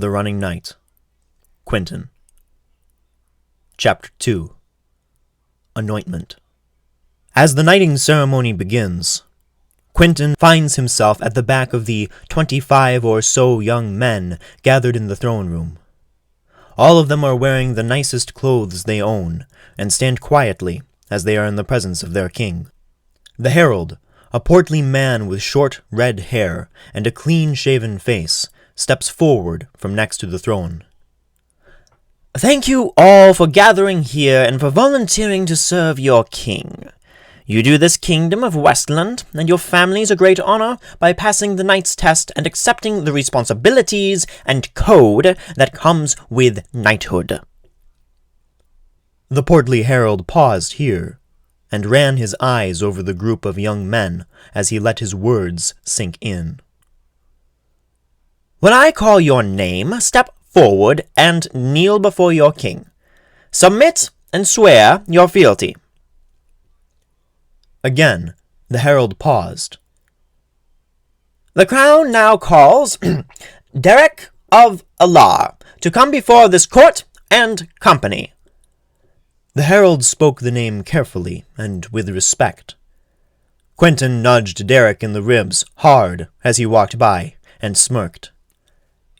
The Running Knight. Quenton. Chapter 2. Anointment. As the knighting ceremony begins, Quenton finds himself at the back of the 25 or so young men gathered in the throne room. All of them are wearing the nicest clothes they own, and stand quietly as they are in the presence of their king. The herald, a portly man with short red hair and a clean-shaven face, steps forward from next to the throne. "Thank you all for gathering here and for volunteering to serve your king. You do this kingdom of Westland and your families a great honor by passing the knight's test and accepting the responsibilities and code that comes with knighthood." The portly herald paused here, and ran his eyes over the group of young men as he let his words sink in. "When I call your name, step forward and kneel before your king. Submit and swear your fealty." Again, the herald paused. "The crown now calls Derek of Alar to come before this court and company." The herald spoke the name carefully and with respect. Quenton nudged Derek in the ribs hard as he walked by, and smirked.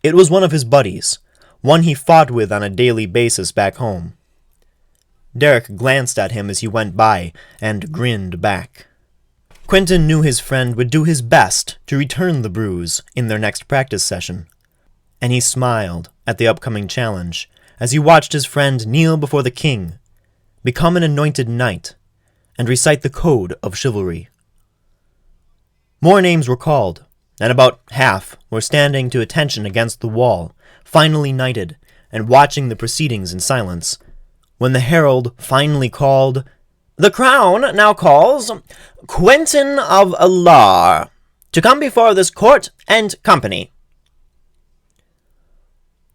It was one of his buddies, one he fought with on a daily basis back home. Derek glanced at him as he went by, and grinned back. Quenton knew his friend would do his best to return the bruise in their next practice session, and he smiled at the upcoming challenge as he watched his friend kneel before the king, become an anointed knight, and recite the code of chivalry. More names were called, and about half were standing to attention against the wall, finally knighted, and watching the proceedings in silence, when the herald finally called, "The crown now calls Quenton of Alar to come before this court and company."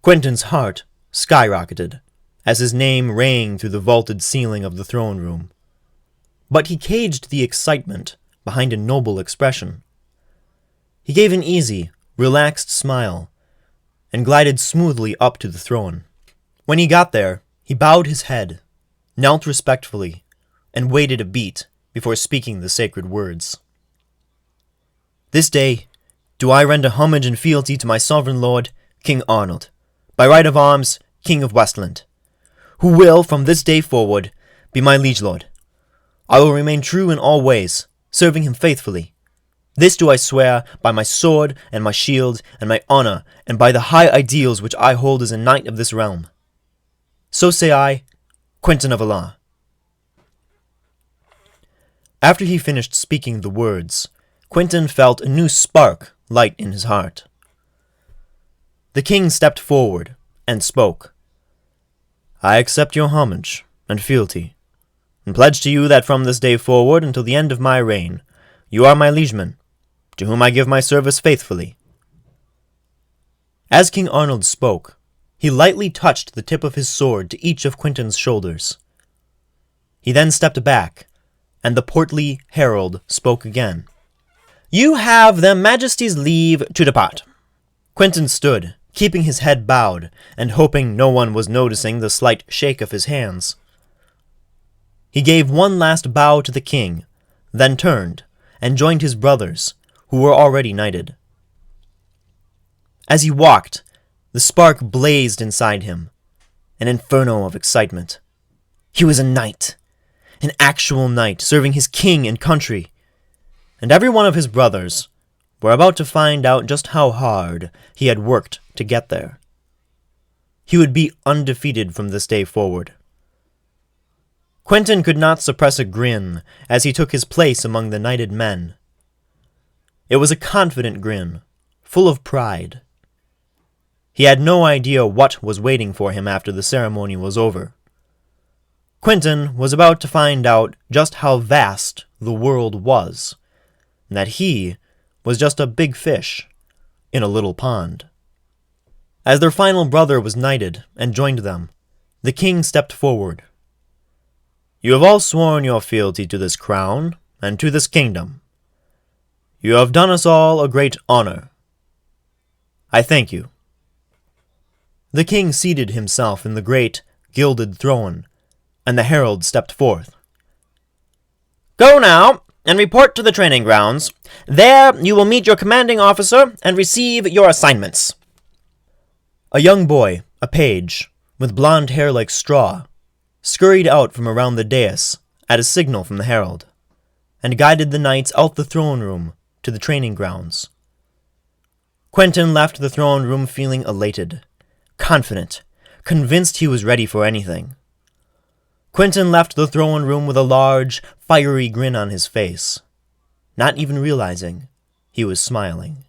Quenton's heart skyrocketed as his name rang through the vaulted ceiling of the throne room. But he caged the excitement behind a noble expression. He gave an easy, relaxed smile, and glided smoothly up to the throne. When he got there, he bowed his head, knelt respectfully, and waited a beat before speaking the sacred words. "This day do I render homage and fealty to my sovereign lord, King Arnold, by right of arms, King of Westland, who will, from this day forward, be my liege lord. I will remain true in all ways, serving him faithfully. This do I swear by my sword and my shield and my honor and by the high ideals which I hold as a knight of this realm. So say I, Quenton of Alar." After he finished speaking the words, Quenton felt a new spark light in his heart. The king stepped forward and spoke. "I accept your homage and fealty, and pledge to you that from this day forward until the end of my reign, you are my liegeman, to whom I give my service faithfully." As King Arnold spoke, he lightly touched the tip of his sword to each of Quenton's shoulders. He then stepped back, and the portly herald spoke again. "You have their majesty's leave to depart." Quenton stood, keeping his head bowed, and hoping no one was noticing the slight shake of his hands. He gave one last bow to the king, then turned, and joined his brothers, who were already knighted. As he walked, the spark blazed inside him, an inferno of excitement. He was a knight, an actual knight, serving his king and country, and every one of his brothers were about to find out just how hard he had worked to get there. He would be undefeated from this day forward. Quenton could not suppress a grin as he took his place among the knighted men. It was a confident grin, full of pride. He had no idea what was waiting for him after the ceremony was over. Quenton was about to find out just how vast the world was, and that he was just a big fish in a little pond. As their final brother was knighted and joined them, the king stepped forward. "You have all sworn your fealty to this crown and to this kingdom. You have done us all a great honor. I thank you." The king seated himself in the great, gilded throne, and the herald stepped forth. Go now, and report to the training grounds. There you will meet your commanding officer and receive your assignments. A young boy, a page, with blonde hair like straw, scurried out from around the dais at a signal from the herald, and guided the knights out the throne room to the training grounds. Quenton left the throne room feeling elated, confident, convinced he was ready for anything. Quenton left the throne room with a large, fiery grin on his face, not even realizing he was smiling.